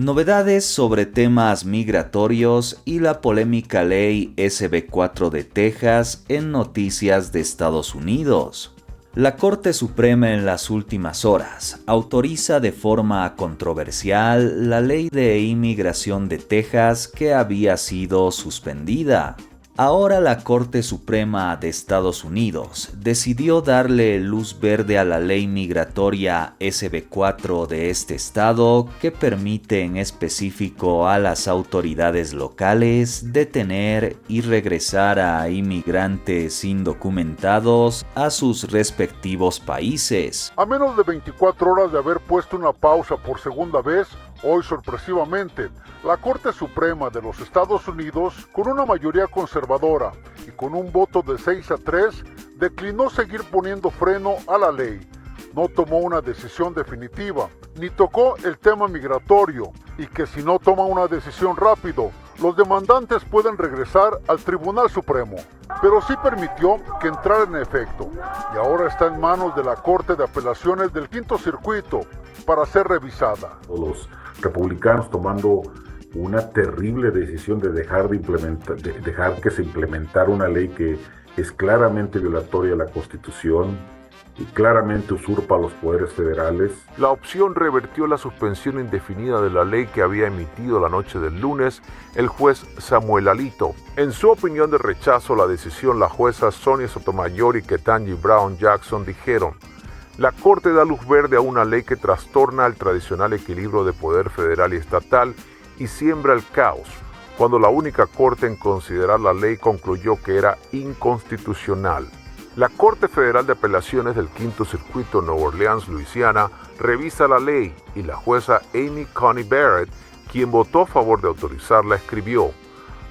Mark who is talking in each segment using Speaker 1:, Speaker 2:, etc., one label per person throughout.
Speaker 1: Novedades sobre temas migratorios y la polémica ley SB4 de Texas en noticias de Estados Unidos. La Corte Suprema en las últimas horas autoriza de forma controversial la ley de inmigración de Texas que había sido suspendida. Ahora la Corte Suprema de Estados Unidos decidió darle luz verde a la ley migratoria SB4 de este estado que permite en específico a las autoridades locales detener y regresar a inmigrantes indocumentados a sus respectivos países.
Speaker 2: A menos de 24 horas de haber puesto una pausa por segunda vez, hoy sorpresivamente, la Corte Suprema de los Estados Unidos, con una mayoría conservadora y con un voto de 6-3, declinó seguir poniendo freno a la ley. No tomó una decisión definitiva, ni tocó el tema migratorio, y que si no toma una decisión rápido, los demandantes pueden regresar al Tribunal Supremo. Pero sí permitió que entrara en efecto, y ahora está en manos de la Corte de Apelaciones del Quinto Circuito para ser revisada.
Speaker 3: Los republicanos tomando una terrible decisión de dejar que se implementara una ley que es claramente violatoria a la Constitución y claramente usurpa los poderes federales.
Speaker 4: La opción revertió la suspensión indefinida de la ley que había emitido la noche del lunes el juez Samuel Alito. En su opinión de rechazo a la decisión, la jueza Sonia Sotomayor y Ketanji Brown Jackson dijeron: la Corte da luz verde a una ley que trastorna el tradicional equilibrio de poder federal y estatal y siembra el caos, cuando la única corte en considerar la ley concluyó que era inconstitucional. La Corte Federal de Apelaciones del Quinto Circuito Nueva Orleans, Luisiana, revisa la ley y la jueza Amy Coney Barrett, quien votó a favor de autorizarla, escribió: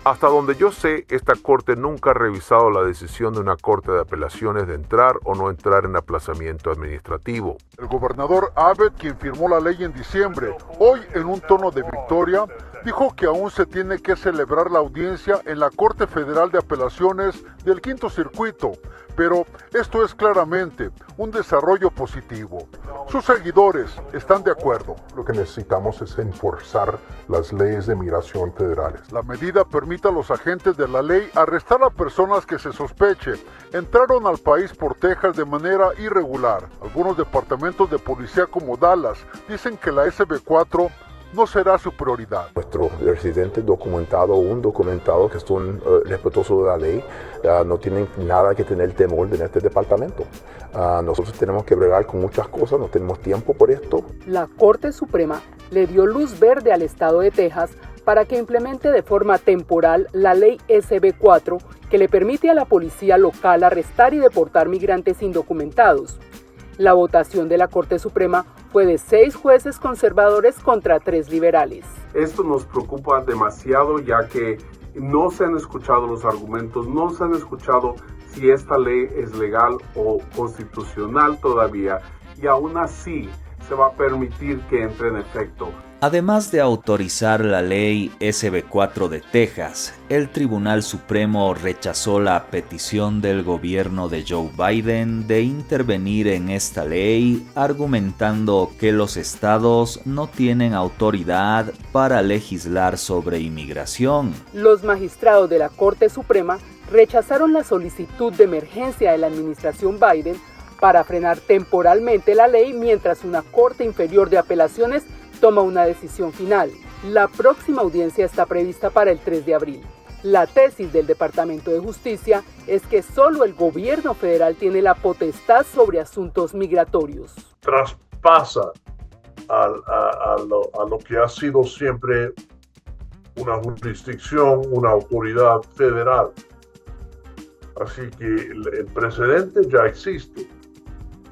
Speaker 4: hasta donde yo sé, esta corte nunca ha revisado la decisión de una corte de apelaciones de entrar o no entrar en aplazamiento administrativo.
Speaker 2: El gobernador Abbott, quien firmó la ley en diciembre, hoy en un tono de victoria, dijo que aún se tiene que celebrar la audiencia en la Corte Federal de Apelaciones del Quinto Circuito, pero esto es claramente un desarrollo positivo. Sus seguidores están de acuerdo.
Speaker 5: Lo que necesitamos es enforzar las leyes de migración federales.
Speaker 2: La medida permite a los agentes de la ley arrestar a personas que se sospeche entraron al país por Texas de manera irregular. Algunos departamentos de policía como Dallas dicen que la SB4 no será su prioridad.
Speaker 6: Nuestros residentes documentados o indocumentados que son respetuosos de la ley no tienen nada que tener temor en este departamento. Nosotros tenemos que bregar con muchas cosas, no tenemos tiempo por esto.
Speaker 7: La Corte Suprema le dio luz verde al estado de Texas para que implemente de forma temporal la ley SB4 que le permite a la policía local arrestar y deportar migrantes indocumentados. La votación de la Corte Suprema fue de 6 jueces conservadores contra 3 liberales.
Speaker 8: Esto nos preocupa demasiado, ya que no se han escuchado los argumentos, no se han escuchado si esta ley es legal o constitucional todavía, y aún así se va a permitir que entre en efecto.
Speaker 1: Además de autorizar la ley SB4 de Texas, el Tribunal Supremo rechazó la petición del gobierno de Joe Biden de intervenir en esta ley, argumentando que los estados no tienen autoridad para legislar sobre inmigración.
Speaker 7: Los magistrados de la Corte Suprema rechazaron la solicitud de emergencia de la administración Biden para frenar temporalmente la ley mientras una corte inferior de apelaciones toma una decisión final. La próxima audiencia está prevista para el 3 de abril. La tesis del Departamento de Justicia es que solo el gobierno federal tiene la potestad sobre asuntos migratorios.
Speaker 9: Traspasa a lo que ha sido siempre una jurisdicción, una autoridad federal. Así que el precedente ya existe.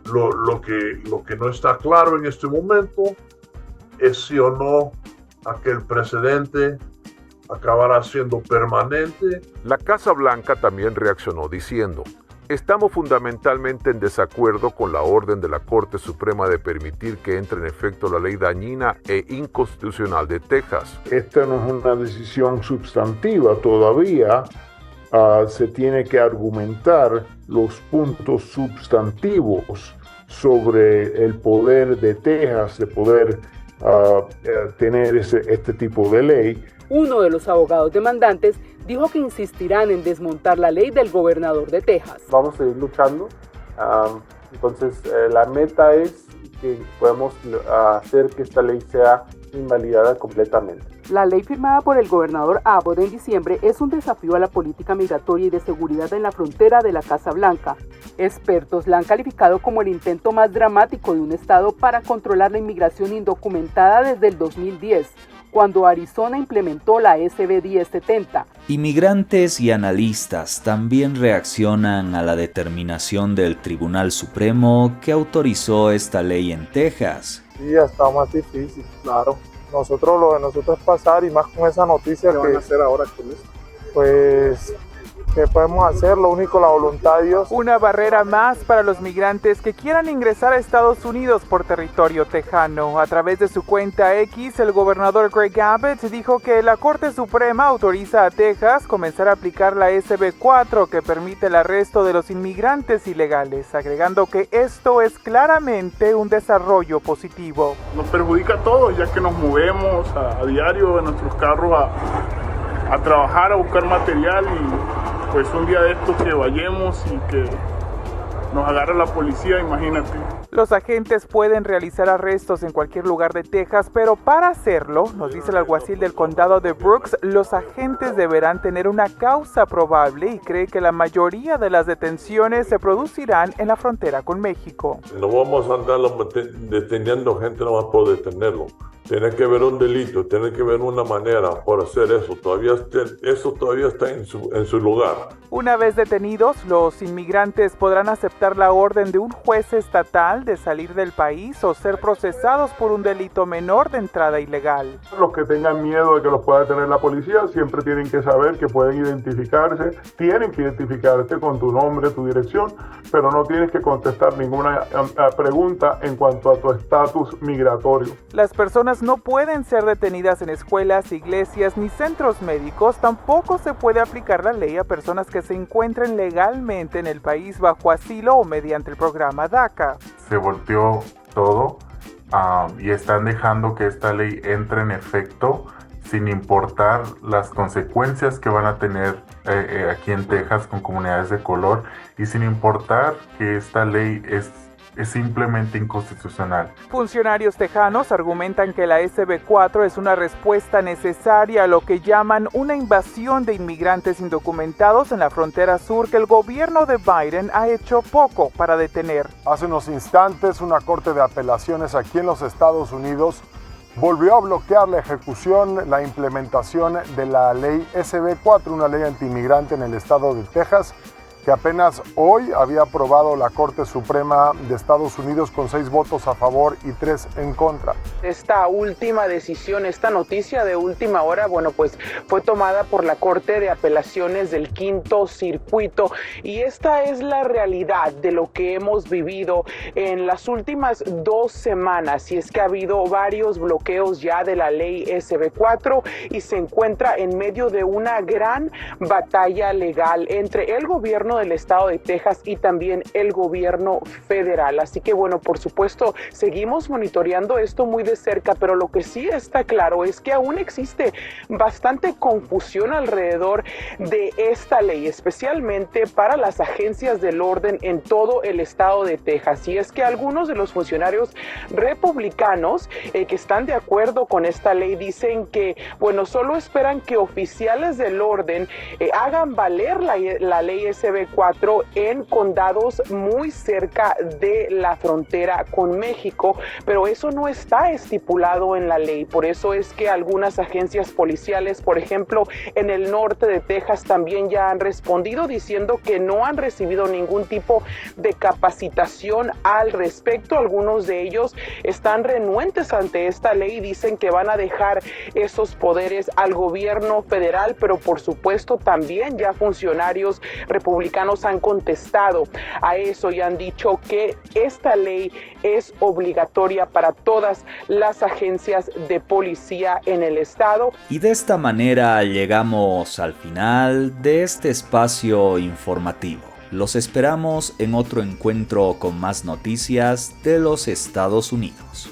Speaker 9: Lo que no está claro en este momento es si o no aquel precedente acabará siendo permanente.
Speaker 4: La Casa Blanca también reaccionó diciendo: estamos fundamentalmente en desacuerdo con la orden de la Corte Suprema de permitir que entre en efecto la ley dañina e inconstitucional de Texas.
Speaker 5: Esta no es una decisión sustantiva todavía. Se tiene que argumentar los puntos sustantivos sobre el poder de Texas de poder tener este tipo de ley.
Speaker 7: Uno de los abogados demandantes dijo que insistirán en desmontar la ley del gobernador de Texas.
Speaker 10: Vamos a seguir luchando. Entonces, la meta es que podamos hacer que esta ley sea invalidada completamente.
Speaker 7: La ley firmada por el gobernador Abbott en diciembre es un desafío a la política migratoria y de seguridad en la frontera de la Casa Blanca. Expertos la han calificado como el intento más dramático de un estado para controlar la inmigración indocumentada desde el 2010, cuando Arizona implementó la SB 1070.
Speaker 1: Inmigrantes y analistas también reaccionan a la determinación del Tribunal Supremo que autorizó esta ley en Texas.
Speaker 10: Sí, ya está más difícil, claro. Lo de nosotros es pasar, y más con esa noticia.
Speaker 9: ¿Qué van a hacer ahora con esto?
Speaker 10: Pues, ¿qué podemos hacer? Lo único, la voluntad de Dios.
Speaker 11: Una barrera más para los migrantes que quieran ingresar a Estados Unidos por territorio tejano. A través de su cuenta X, el gobernador Greg Abbott dijo que la Corte Suprema autoriza a Texas comenzar a aplicar la SB 4 que permite el arresto de los inmigrantes ilegales, agregando que esto es claramente un desarrollo positivo.
Speaker 12: Nos perjudica a todos, ya que nos movemos a diario en nuestros carros a trabajar, a buscar material, y pues un día de estos que vayamos y que nos agarra la policía, imagínate.
Speaker 11: Los agentes pueden realizar arrestos en cualquier lugar de Texas, pero para hacerlo, nos dice el alguacil del condado de Brooks, los agentes deberán tener una causa probable y cree que la mayoría de las detenciones se producirán en la frontera con México.
Speaker 9: No vamos a andar deteniendo gente nomás por detenerlo. Tiene que haber un delito, tiene que haber una manera por hacer eso. Eso todavía está en su lugar.
Speaker 11: Una vez detenidos, los inmigrantes podrán aceptar la orden de un juez estatal de salir del país o ser procesados por un delito menor de entrada ilegal.
Speaker 5: Los que tengan miedo de que los pueda detener la policía siempre tienen que saber que pueden identificarse, tienen que identificarte con tu nombre, tu dirección, pero no tienes que contestar ninguna pregunta en cuanto a tu estatus migratorio.
Speaker 11: Las personas no pueden ser detenidas en escuelas, iglesias ni centros médicos. Tampoco se puede aplicar la ley a personas que se encuentren legalmente en el país bajo asilo o mediante el programa DACA.
Speaker 13: Se volteó todo y están dejando que esta ley entre en efecto sin importar las consecuencias que van a tener aquí en Texas con comunidades de color y sin importar que esta ley es simplemente inconstitucional.
Speaker 11: Funcionarios tejanos argumentan que la SB 4 es una respuesta necesaria a lo que llaman una invasión de inmigrantes indocumentados en la frontera sur que el gobierno de Biden ha hecho poco para detener.
Speaker 2: Hace unos instantes, una corte de apelaciones aquí en los Estados Unidos volvió a bloquear la ejecución, la implementación de la ley SB 4, una ley antiinmigrante en el estado de Texas, que apenas hoy había aprobado la Corte Suprema de Estados Unidos con 6 votos a favor y 3 en contra.
Speaker 7: Esta última decisión, esta noticia de última hora, pues fue tomada por la Corte de Apelaciones del Quinto Circuito, y esta es la realidad de lo que hemos vivido en las últimas 2 semanas, y es que ha habido varios bloqueos ya de la ley SB 4 y se encuentra en medio de una gran batalla legal entre el gobierno del estado de Texas y también el gobierno federal. Así que por supuesto, seguimos monitoreando esto muy de cerca, pero lo que sí está claro es que aún existe bastante confusión alrededor de esta ley, especialmente para las agencias del orden en todo el estado de Texas. Y es que algunos de los funcionarios republicanos que están de acuerdo con esta ley dicen que, solo esperan que oficiales del orden hagan valer la ley SB 4 en condados muy cerca de la frontera con México, pero eso no está estipulado en la ley. Por eso es que algunas agencias policiales, por ejemplo, en el norte de Texas, también ya han respondido diciendo que no han recibido ningún tipo de capacitación al respecto. Algunos de ellos están renuentes ante esta ley y dicen que van a dejar esos poderes al gobierno federal, pero por supuesto también ya funcionarios republicanos han contestado a eso y han dicho que esta ley es obligatoria para todas las agencias de policía en el estado.
Speaker 1: Y de esta manera llegamos al final de este espacio informativo. Los esperamos en otro encuentro con más noticias de los Estados Unidos.